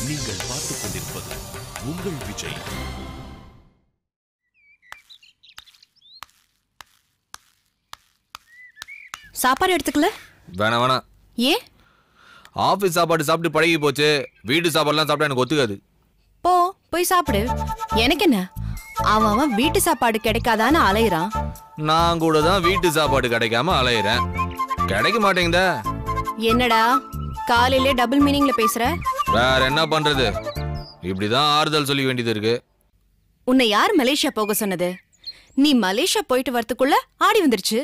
நீங்கள் பார்த்துக் கொண்டிருப்பது உங்கள் விஜய். சாப்பாடு எடுத்துக்கல? வேணாம். ஏன்? ஆபீஸ் சாப்பாடு சாப்பிட்டு பழகி போச்சு. வீட்டு சாப்பாடுலாம் சாப்பிட்டா எனக்கு ஒத்துக்காது. போய் சாப்பிடு. எனக்கு என்ன, அவன் வீட்டு சாப்பாடு கிடைக்காதான்னு அலையிறான். நான் கூட தான் வீட்டு சாப்பாடு கிடைக்காம அலையிறேன். கிடைக்க மாட்டேங்குதா? என்னடா காலையிலே டபுள் மீனிங்ல பேசுற? வேற என்ன பண்றது, இப்படிதான் ஆறுதல் சொல்ல வேண்டியது இருக்கு. உன்னை யார் மலேசியா போக சொன்னது? நீ மலேசியா போயிட்டு வரதுக்குள்ள ஆடி வந்துருச்சு.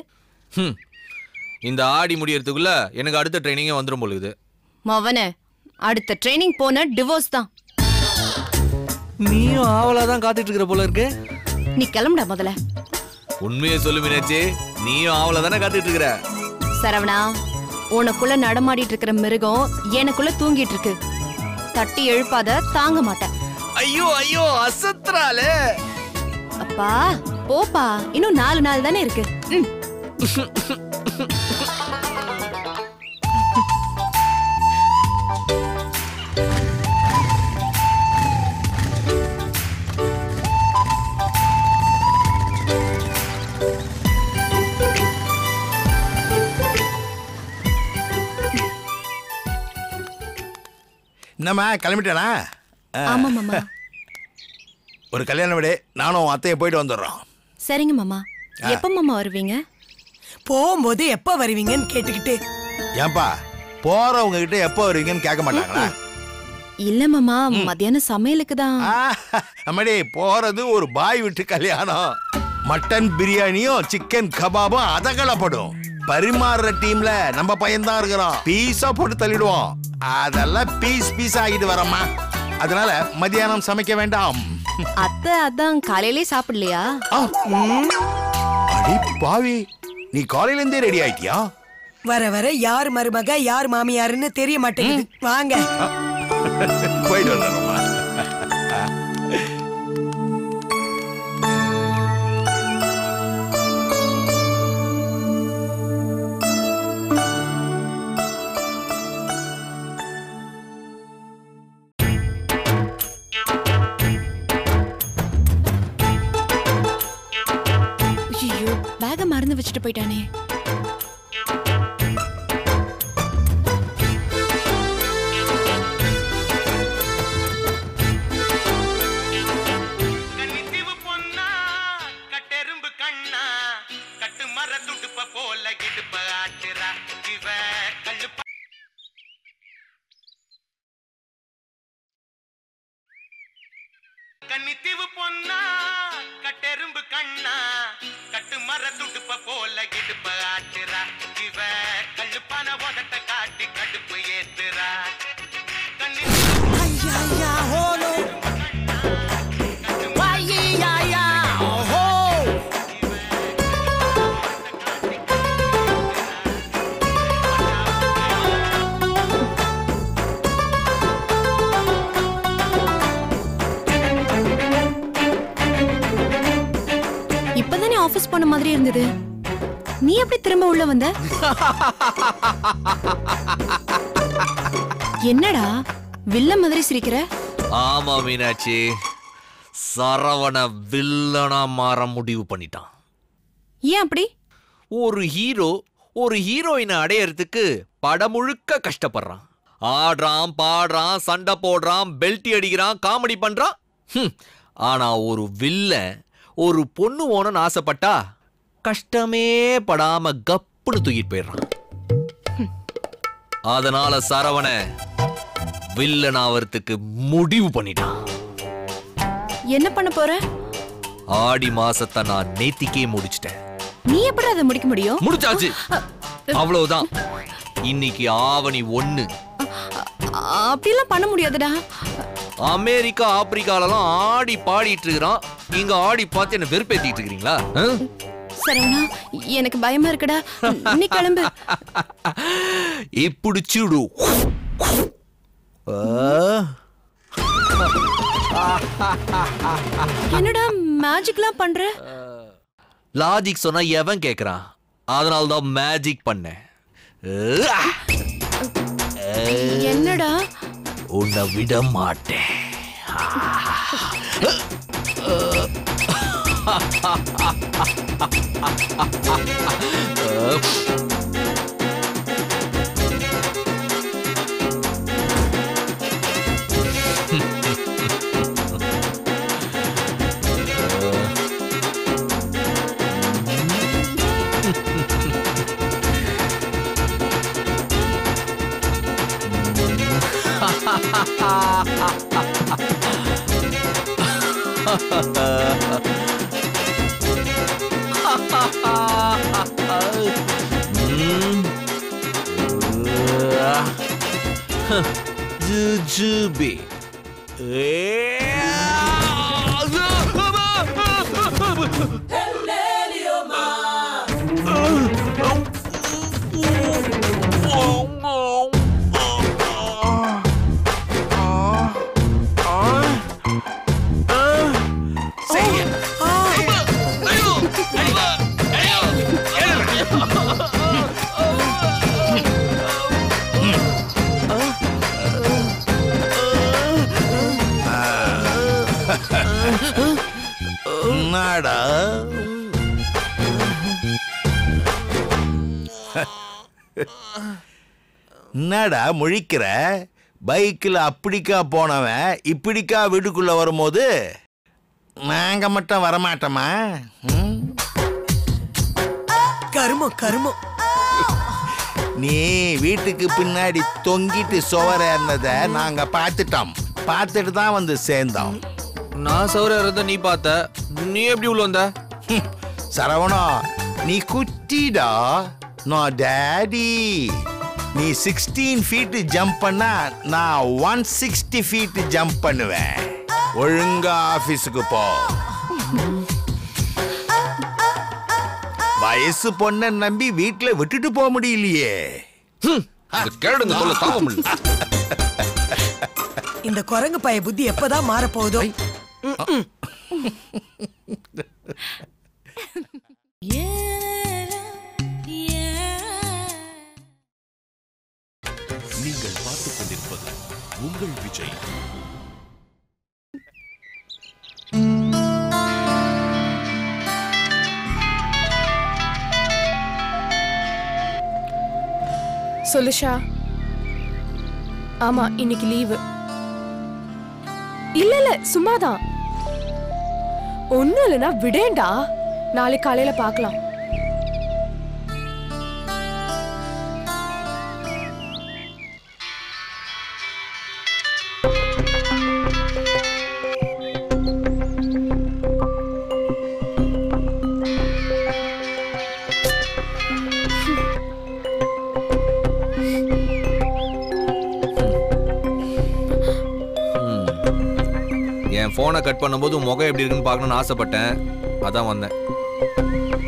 இந்த ஆடி முடியறதுக்குள்ள எனக்கு அடுத்த ட்ரைனிங்கே வந்துடும் போலுது. மவனே, அடுத்த ட்ரைனிங் போன டிவோர்ஸ் தான். நீயும் ஆவலாதான் காத்துட்டு இருக்கிற போல இருக்கு. நீ கிளம்புடா முதல்ல. உண்மையை சொல்லு மீனாட்சி, நீயும் ஆவலாதானே காத்துட்டு இருக்கிற. சரவணா, உனக்குள்ள நடமாடிட்டு இருக்கிற மிருகம் எனக்குள்ள தூங்கிட்டு இருக்கு. தட்டி எழுப்பாத, தாங்க மாட்டேன். ஐயோ அசத்துறாளே. அப்பா போப்பா, இன்னும் 4 நாள் தானே இருக்கு. என்னம்மா கிளம்பிட்டேனா? ஆமா மாமா. ஒரு கல்யாண வீடு, நானும் அத்தையை போயிட்டு வந்துடுறோம். சரிங்க மாமா. எப்ப மாமா வருவீங்க? போகும்போது எப்ப வருவீங்கன்னு கேட்டுக்கிட்டு. ஏன்பா போறவங்க கிட்ட எப்போ வருவீங்கன்னு கேட்க மாட்டாங்களா? இல்ல மாமா, மத்தியானம் சமையலுக்கு தான். அம்மாடி, போறது ஒரு பாய் வீட்டு கல்யாணம். மட்டன் பிரியாணியும் சிக்கன் கபாபும் அதகலப்படும். பரிமாறுற டீம்ல நம்ம பையன் தான் இருக்கிறோம். பீஸா போட்டு தள்ளிடுவோம். அதெல்லாம் பீஸ் ஆகிட்டு வரமா. அதனால மத்தியானம் சமைக்க வேண்டாம். அத்தை அதான் காலையிலே சாப்பிடலையா? அடி பாவி, நீ காலையில இருந்தே ரெடி ஆயிட்டியா? வர வர யார் மருமக யார் மாமியாருன்னு தெரிய மாட்டேங்குது. வாங்க போயிட்டு வந்துடுறோமா. பேக மறந்து வச்சுட்டு போயிட்டானே. கன்னித்தீவு பொன்னா கட்டெரும்பு கண்ணா கட்டு மர துடுப்ப போல இடுப்ப ஆட்டுறா. இவ கழுப்பான உதட்ட காட்டி கடுப்பு ஏத்துறா. இப்பதானே ஆபீஸ் போன மாதிரி இருந்தது, நீ எப்படி திரும்ப உள்ள வந்த? என்னடா வில்ல மாதிரி சிரிக்கிற? ஆமா மீனாட்சி, சரவண வில்லனா மாற முடிவு பண்ணிட்டான். ஏன் அப்படி? ஒரு ஹீரோ ஒரு ஹீரோயினை அடையறதுக்கு படம் முழுக்க கஷ்டப்படுறான். ஆடுறான், பாடுறான், சண்டை போடுறான், பெல்ட்டி அடிக்கிறான், காமெடி பண்றான். ஆனா ஒரு வில்ல ஒரு பொண்ணு ஓனன்னு ஆசைப்பட்டா கஷ்டமே படாம கப்புன்னு தூக்கிட்டு போயிடுறான். அதனால சரவண வில்லன் ஆவறதுக்கு முடிவு பண்ணிட்டான். என்ன பண்ண போற? ஆடி மாசத்தை நான் நேத்திக்கே முடிச்சிட்டேன். நீ எப்படி அதை முடிக்க முடியும்? முடிச்சாச்சு, அவ்வளவுதான். இன்னைக்கு ஆவணி 1. அப்படிலாம் பண்ண முடியாதுடா. அமெரிக்கா ஆப்பிரிக்காலலாம் ஆடி பாடிட்டு இருக்கிறான், இங்க ஆடி பார்த்து என்ன வெறுப்பேத்திட்டு இருக்கீங்களா? சரவணா, எனக்கு பயமா இருக்குடா, நீ கிளம்பு. இப்படி சூடு. என்னடா மேஜிக்லாம் பண்ற? லாஜிக் சொன்னா எவன் கேக்குறான்? அதனால தான் மேஜிக் பண்ணேன். என்னடா உன்னை விட மாட்டேன். Jujube. என்னடா என்னடா முழிக்கிற? பைக்கில் அப்படிக்கா போனவன் இப்படிக்கா வீட்டுக்குள்ள வரும்போது நாங்க மட்டும் வரமாட்டோமா? கருமம் கருமம். நீ வீட்டுக்கு பின்னாடி தொங்கிட்டு சுவர இருந்ததை நாங்க பார்த்துட்டு தான் வந்து சேர்ந்தோம். நான் சௌர இருந்த நீ பார்த்த, நீ எப்படி உள்ள வந்த? சரவணா, நீ குட்டிடா, நான் டாடி. நீ 16 ஃபீட் ஜம்ப் பண்ணா நான் 160 ஃபீட் ஜம்ப் பண்ணுவேன். ஒழுங்கா ஆபீஸுக்கு போ. வயசு பொண்ணை நம்பி வீட்டுல விட்டுட்டு போக முடியலையே. கேடுங்க சொல்ல தாங்க முடியல. இந்த குரங்கு பைய புத்தி எப்பதான் மாற போகுதோ? நீங்கள் பார்த்துக் கொண்டிருப்பது உங்கள் விஜய். சொல்லுஷா. ஆமா, இன்னைக்கு லீவு. இல்ல சும்மாதான். ஒண்ணும் இல்லைன்னா விடேண்டா, நாளைக்கு காலையில பார்க்கலாம். என் போனை கட் பண்ணும்போது முகம் எப்படி இருக்குன்னு பார்க்கணும்னு ஆசைப்பட்டேன், அதான் வந்தேன்.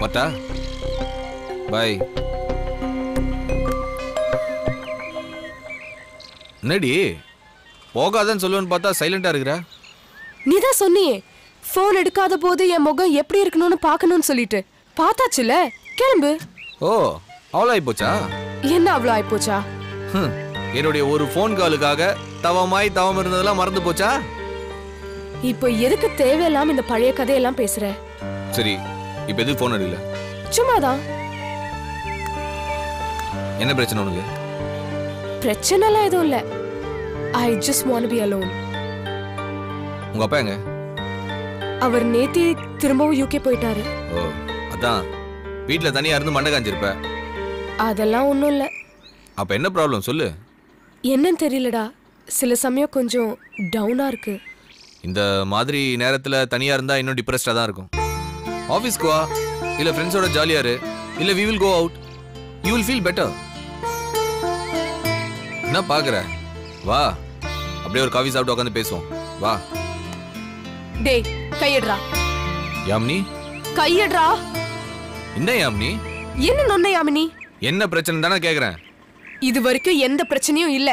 மட்டா பாய். என்னடி போகாதன்னு சொல்லுவேன்னு பார்த்தா சைலண்டா இருக்கிற? நீதான் சொன்னியே போன் எடுக்காத போது என் முகம் எப்படி இருக்கணும்னு பார்க்கணும்னு சொல்லிட்டு. பார்த்தாச்சுல, கிளம்பு. ஓ, அவ்வளோ ஆயிப்போச்சா? என்ன அவ்வளோ ஆயிப்போச்சா? என்னுடைய ஒரு போன் காலுக்காக தவம் இருந்ததெல்லாம் மறந்து போச்சா? இப்போ எதுக்கு தேவையில்லாம இந்த பழைய கதையெல்லாம் பேசுற? சரி, இப்ப எதுக்கு போன் எடுக்கல? சும்மாதான். என்ன பிரச்சனை உனக்கு? பிரச்சனை எல்லாம் எதுவும் இல்ல. I just want to be alone. உங்க அப்பா எங்க? அவர் நேத்தி திரும்பவும் யூகே போயிட்டாரு. ஓ, அதான் வீட்ல தனியா இருந்து மண்டை காஞ்சிருப்ப. அதெல்லாம் ஒண்ணும் இல்ல. அப்ப என்ன ப்ராப்ளம் சொல்லு. என்னன்னு தெரியலடா, சில சமயம் கொஞ்சம் டவுனா இருக்கு. இந்த மாதிரி நேரத்துல தனியா இருந்தா இன்னும் டிப்ரெஸ்டா தான் இருக்கும். ஆபீஸ்க்கு வா, இல்ல ஃப்ரெண்ட்ஸோட ஜாலியா இரு, இல்ல we will go out, you will feel better. என்ன பாக்குற? வா, அப்படியே ஒரு காஃபி சாப்பிட்டு உட்காந்து பேசுவோம். வா. டேய், கையடுறா. யாமினி, கையடுறா. என்ன யாமினி? என்ன நொன்ன யாமினி? என்ன பிரச்சனை தானே கேக்குறேன். இது வரைக்கும் எந்த பிரச்சனையும் இல்ல,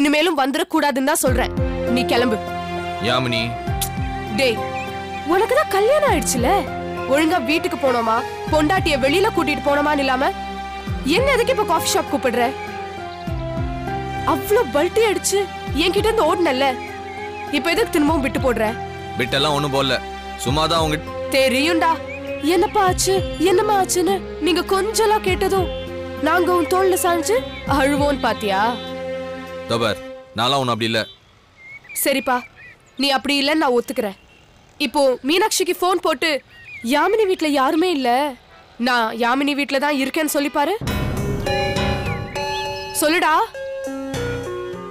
இனிமேலும் வந்துடக்கூடாதுன்னு தான் சொல்றேன். நீ கிளம்பு. யாமினி. டேய், உனக்கு தான் கல்யாணம் ஆயிடுச்சுல, ஒழுங்கா வீட்டுக்கு போனோமா, பொண்டாட்டிய வெளியில கூட்டிட்டு போனோமான்னு இல்லாம என்ன எதுக்கு இப்ப காஃபி ஷாப் கூப்பிடுற? அவ்வளவு பல்ட்டி அடிச்சு என்கிட்ட இருந்து ஓடுனல்ல, இப்ப எதுக்கு திரும்பவும் விட்டு போடுற? பிட்டெல்லாம் ஒண்ணும் போடல, சும்மாதான் உங்க. தெரியும்டா என்னப்பா ஆச்சு என்னம்மா ஆச்சுன்னு நீங்க கொஞ்சலாம் கேட்டதும் நாங்க உன் தோல்ல சாஞ்சு அழுவோன்னு பாத்தியா? தபர், நான்லாம் ஒன்றும் அப்படி இல்லை. சரிப்பா, நீ அப்படி இல்லைன்னு நான் ஒத்துக்கிறேன். இப்போ மீனாட்சிக்கு ஃபோன் போட்டு யாமினி வீட்ல யாருமே இல்ல, நான் யாமினி வீட்ல தான் இருக்கேன்னு சொல்லி பாரு. சொல்லுடா.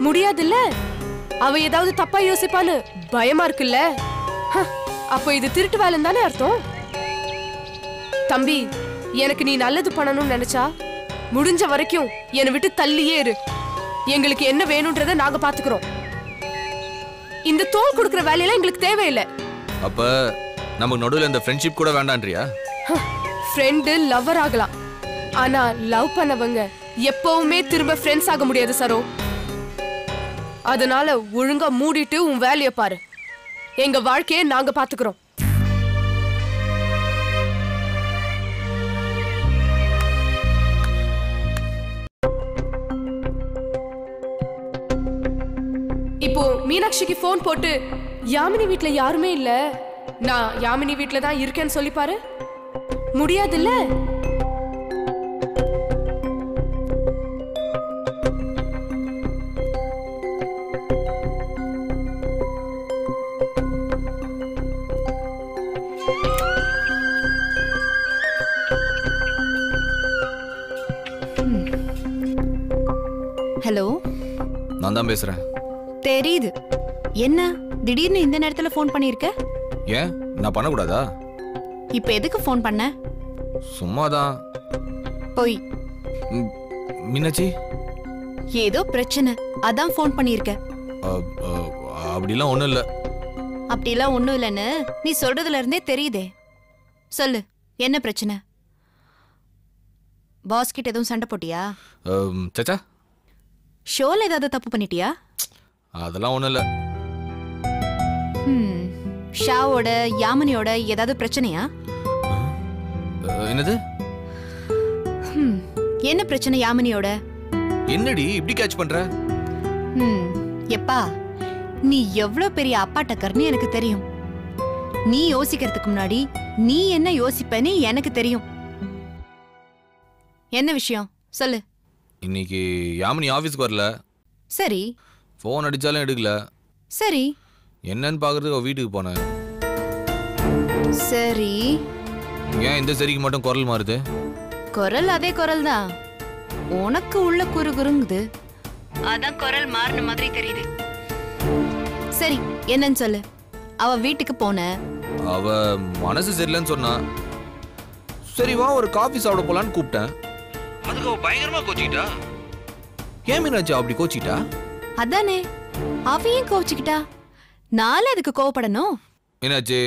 முடியாதுல்ல, அவ ஏதாவது தப்பா யோசிப்பான்னு பயமா இருக்குல்ல. அப்போ இது திருட்டு வேலைன்னு தானே அர்த்தம். தம்பி, எனக்கு நீ நல்லது பண்ணணும்னு நினைச்சா முடிஞ்ச வரைக்கும் என்னை விட்டு தள்ளியே இரு. எங்களுக்கு என்ன வேணும்ன்றத நாங்க பாத்துக்கிறோம். இந்த தோல் கொடுக்கிற வேலையெல்லாம் எங்களுக்கு தேவையில்லை. அப்ப நமக்கு நடுவில் இந்த ஃப்ரெண்ட்ஷிப் கூட வேண்டான்றியா? ஃப்ரெண்டு லவ்வர் ஆகலாம், ஆனா லவ் பண்ணவங்க எப்பவுமே திரும்ப ஃப்ரெண்ட்ஸ் ஆக முடியாது சரோ. அதனால ஒழுங்கா மூடிட்டு உன் வேலைய பாரு. எங்க வாழ்க்கையை நாங்க பாத்துக்கிறோம். இப்போ மீனாட்சிக்கு போன் போட்டு யாமினி வீட்ல யாருமே இல்ல, நான் யாமினி வீட்ல தான் இருக்கேன்னு சொல்லி பாரு. முடியாதுல்ல. ஹலோ, நான் தான் பேசுறேன். தெரியுது. என்ன திடீர்னு இந்த நேரத்துல ஃபோன் பண்ணிருக்க? ஏன், நான் பண்ணக்கூடாதா? இப்ப எதுக்கு ஃபோன் பண்ண? சும்மாதான். போய். மீனாட்சி, ஏதோ பிரச்சனை அதான் ஃபோன் பண்ணிருக்க. அப்படிலாம் ஒண்ணும் இல்ல. அப்படிலாம் ஒண்ணும் இல்லைன்னு நீ சொல்றதுல இருந்தே தெரியுதே. சொல்லு, என்ன பிரச்சனை? பாஸ் கிட்ட எதுவும் சண்டை போட்டியா? சச்சா, ஷோல ஏதாவது தப்பு பண்ணிட்டியா? அதெல்லாம் ஒண்ணும் இல்ல. ஷாவோட யாமினியோட ஏதாவது பிரச்சனையா? என்னது? என்ன பிரச்சனை யாமினியோட? என்னடி இப்படி கேட்ச் பண்ற? எப்பா, நீ எவ்வளவு பெரிய அப்பா டக்கர்னு எனக்கு தெரியும். நீ யோசிக்கிறதுக்கு முன்னாடி நீ என்ன யோசிப்பன்னு எனக்கு தெரியும். என்ன விஷயம் சொல்லு. இன்னைக்கு யாமினி ஆபீஸ்க்கு வரல. சரி. போன் அடிச்சாலும் எடுக்கல. சரி. என்னன்னு பாக்குறதுக்கு அவ வீட்டுக்கு போனேன். சரி. ஏன் இந்த சரிக்கு மட்டும் குரல் மாறுது? குரல் அதே குரல் தான், உனக்கு உள்ள குறுகுறுங்குது, அதான் குரல் மாறின மாதிரி தெரியுது. சரி, என்னன்னு சொல்லு. அவ வீட்டுக்கு போன, அவ மனசு சரியில்லைன்னு சொன்னா. சரி வா ஒரு காஃபி சாப்பிட போலான்னு கூப்பிட்டேன். அதுக்கு அவ பயங்கரமா கோச்சிக்கிட்டா. ஏன் மீனாட்சி அப்படி கோச்சிக்கிட்டா? அதானே, அவையும் கோச்சிக்கிட்டா. நாளை அதுக்கு கோவப்படணும். மீனாட்சி,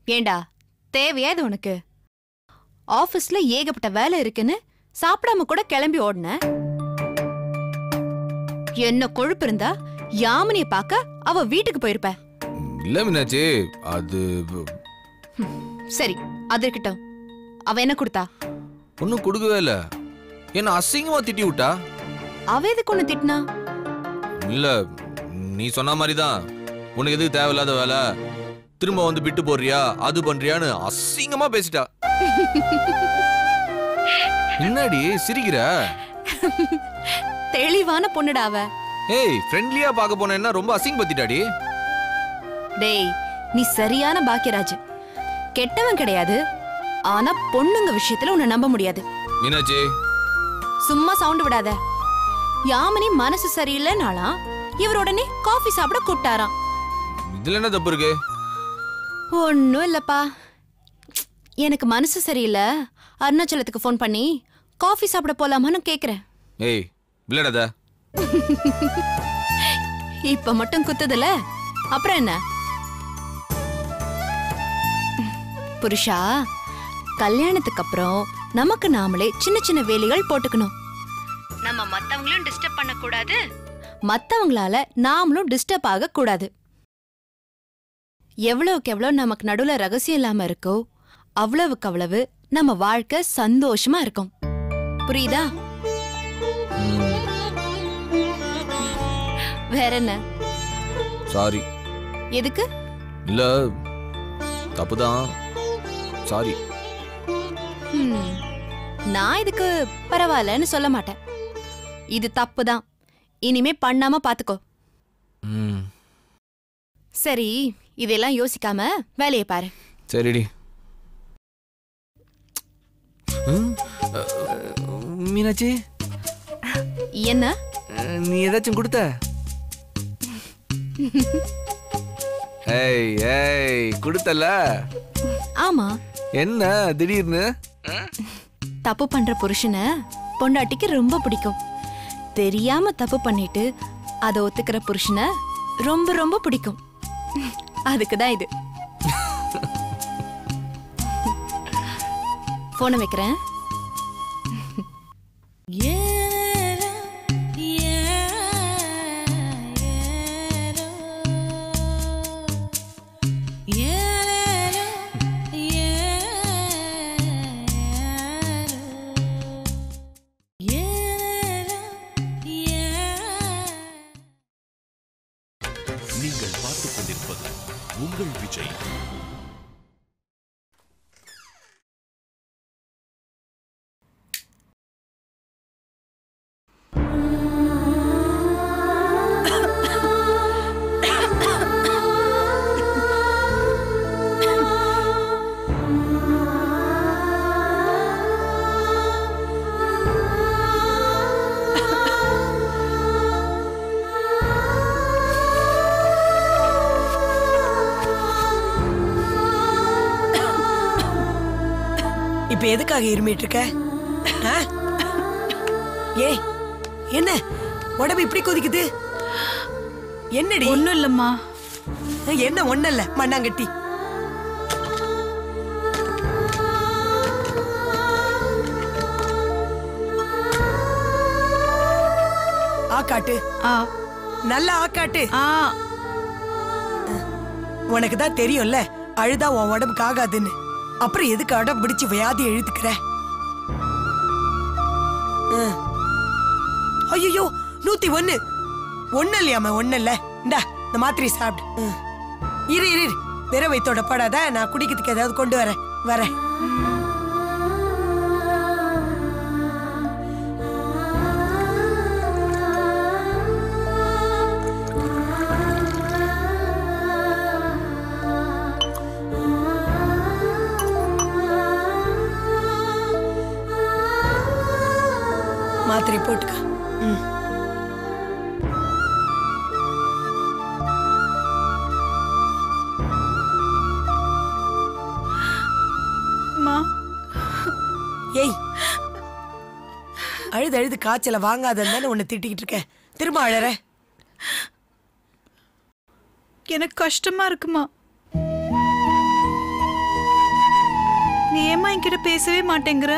ஏண்டா தேவையா இது உனக்கு? ஆபீஸ்ல ஏகப்பட்ட வேலை இருக்குன்னு சாப்பிடாம கூட கிளம்பி ஓடுன. என்ன கொழுப்பு இருந்தா யாமினிய பார்க்க அவ வீட்டுக்கு போயிருப்ப. இல்ல மீனாட்சி, அது சரி, அது இருக்கட்டும். அவ என்ன கொடுத்தா? ஒன்னும் கொடுக்கவே இல்ல. என்ன அசிங்கமா திட்டி விட்டா. அவ எதுக்கு ஒண்ணு திட்டினா? இல்ல, நீ சொன்ன மாதிரிதான். உனக்கு எதுக்கு தேவையில்லாத வேலை, திரும்ப வந்து பிட்டு போடுறியா, அது பண்றியான்னு அசிங்கமா பேசிட்டா. என்னடி சிரிக்கிற? தெளிவான பொண்ணுடா அவ. ஏய், ஃப்ரெண்ட்லியா பார்க்க போனேன்னா ரொம்ப அசிங்கப்படுத்திட்டாடி. டேய், நீ சரியான பாக்கியராஜ். கெட்டவன் கிடையாது, ஆனா பொண்ணுங்க விஷயத்துல உன்னை நம்ப முடியாது. மீனாட்சி, சும்மா சவுண்ட் விடாத. யாமினி மனசு சரியில்லைனாலாம் இவர் உடனே காஃபி சாப்பிட கூப்பிட்டாராம். இதுல என்ன தப்பு இருக்கு? ஒன்னும் இல்லப்பா, எனக்கு மனசு சரியில்லை, அருணாச்சலத்துக்கு ஃபோன் பண்ணி காஃபி சாப்பிட போலாமான்னு கேக்குறேன். ஏய், விளையாடாத. இப்ப மட்டும் குத்துதுல, அப்புறம் என்ன? புருஷா, கல்யாணத்துக்கு அப்புறம் நமக்கு நாமளே சின்ன சின்ன வேலைகள் போட்டுக்கணும். நம்ம மத்தவங்களையும் டிஸ்டர்ப் பண்ண கூடாது, மத்தவங்களால நாமளும் டிஸ்டர்ப் ஆக கூடாது. எவ்வளவுக்கு எவ்வளவு நமக்கு நடுவுல ரகசியம் இல்லாம இருக்கோ அவ்வளவுக்கு அவ்வளவு நம்ம வாழ்க்கை சந்தோஷமா இருக்கும். புரியுதா? வேற என்ன? சாரி. எதுக்கு? இல்ல தப்புதான், சாரி. நான் இதுக்கு பரவாயில்லன்னு சொல்ல மாட்டேன். இது தப்புதான், இனிமே பண்ணாம பாத்துக்கோ. சரி, இதெல்லாம் யோசிக்காம வேலையை பாரு. சரிடி. மீனாட்சி, என்ன நீ ஏதாச்சும் கொடுத்த? ஏய் ஏய், கொடுத்தல? ஆமா. என்ன திடீர்னு? தப்பு பண்ற புருஷனை பொண்டாட்டிக்கு ரொம்ப பிடிக்கும். தெரியாம தப்பு பண்ணிட்டு அதை ஒத்துக்கிற புருஷனை ரொம்ப ரொம்ப பிடிக்கும். அதுக்குதான் இது. போனை வைக்கிறேன். நீங்கள் பார்த்துக் கொண்டிருப்பது உங்கள் விஜய். இப்ப எதுக்காக இருமிட்டு இருக்க? ஏய், என்ன உடம்பு இப்படி கொதிக்குது? என்னடி? ஒண்ணும் இல்லம்மா. என்ன ஒண்ணு இல்ல மண்ணாங்கட்டி. ஆக்காட்டு. நல்ல ஆக்காட்டு. உனக்கு தான் தெரியும்ல, அழுதா உன் உடம்புக்கு ஆகாதுன்னு. அப்புறம் எதுக்கு அடம் பிடிச்சு வியாதி எழுதுக்கிற? ஐயோ, 101. ஒண்ணு இல்லையாம? ஒண்ணு இல்ல. இந்தா இந்த மாத்திரை சாப்பிடு. இரு இரு, வெற வைத்தோட படாத, நான் குடிக்கிறதுக்கு ஏதாவது கொண்டு வரேன். மாத்திரை போட்டுக்க. ஏய், அழுது காய்ச்சல வாங்காதன்னு உன்னை திட்டிக்கிட்டு இருக்கேன். திரும்ப அழற? எனக்கு கஷ்டமா இருக்குமா. நீ ஏமா என்கிட்ட பேசவே மாட்டேங்கிற?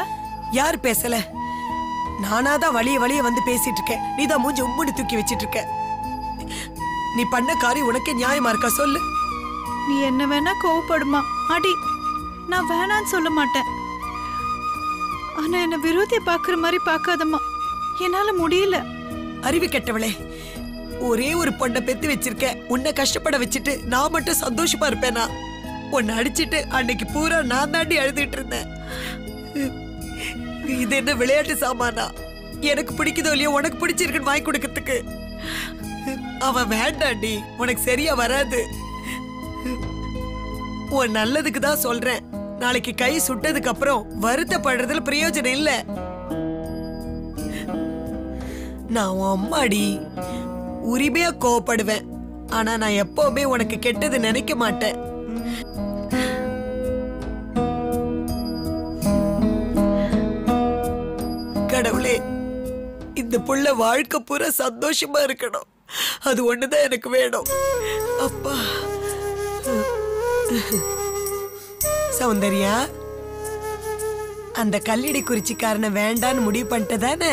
யார் பேசல? நானாதான் வழிய வந்து பேசிட்டு இருக்கேன். நீதான் மூஞ்சி உம்முடி தூக்கி வச்சிட்டு இருக்க. நீ பண்ண காரியம் உனக்கே நியாயமா இருக்கா சொல்லு? நீ என்ன வேணா கோவப்படுமா அடி, நான் வேணான்னு சொல்ல மாட்டேன். ஆனா என்ன விரோதிய பாக்குற மாதிரி பாக்காதம்மா, என்னால முடியல. அறிவு கெட்டவளே, ஒரே ஒரு பொண்ணை பெத்து வச்சிருக்க. உன்னை கஷ்டப்பட வச்சுட்டு நான் மட்டும் சந்தோஷமா இருப்பேனா? உன்னை அடிச்சிட்டு அன்னைக்கு பூரா நான் தாண்டி அழுதுட்டு இருந்தேன். இது என்ன விளையாட்டு சாமானா? எனக்கு பிடிக்குதோ இல்லையோ, உனக்கு பிடிச்சிருக்குன்னு வாங்கி கொடுக்கறதுக்கு. அவன் வேண்டாண்டி, உனக்கு சரியா வராது. உன் நல்லதுக்கு தான் சொல்றேன். நாளைக்கு கை சுட்டதுக்கு அப்புறம் வருத்தப்படுறதுல பிரயோஜனம் இல்ல. நான் உன் அம்மாடி, உரிமையா கோவப்படுவேன். ஆனா நான் எப்பவுமே உனக்கு கெட்டது நினைக்க மாட்டேன். கடவுளே, இந்த புள்ள வாழ்க்கை பூரா சந்தோஷமா இருக்கணும். அது ஒண்ணுதான் எனக்கு வேணும். அப்பா. சௌந்தர்யா, அந்த கல்லடி குறிச்சிக்காரனை வேண்டான்னு முடிவு பண்ணிட்டதானே?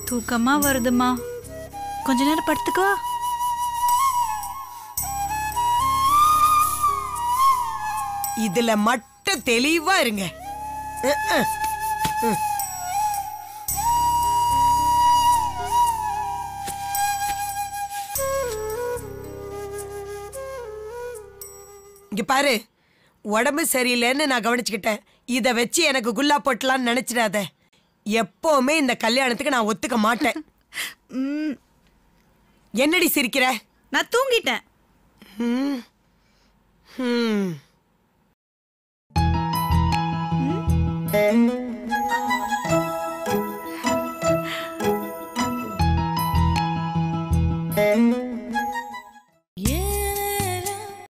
தூக்கமா வருதுமா, கொஞ்ச நேரம் படுத்துக்கோ. இதுல மட்டும் தெளிவா இருங்க. இங்க பாரு, உடம்பு சரியில்லைன்னு நான் கவனிச்சுக்கிட்டேன். இத வச்சு எனக்கு குல்லா போட்டலான்னு நினைச்சிடாத. எப்பவுமே இந்த கல்யாணத்துக்கு நான் ஒத்துக்க மாட்டேன். என்னடி சிரிக்கிற? நான் தூங்கிட்டேன். ம்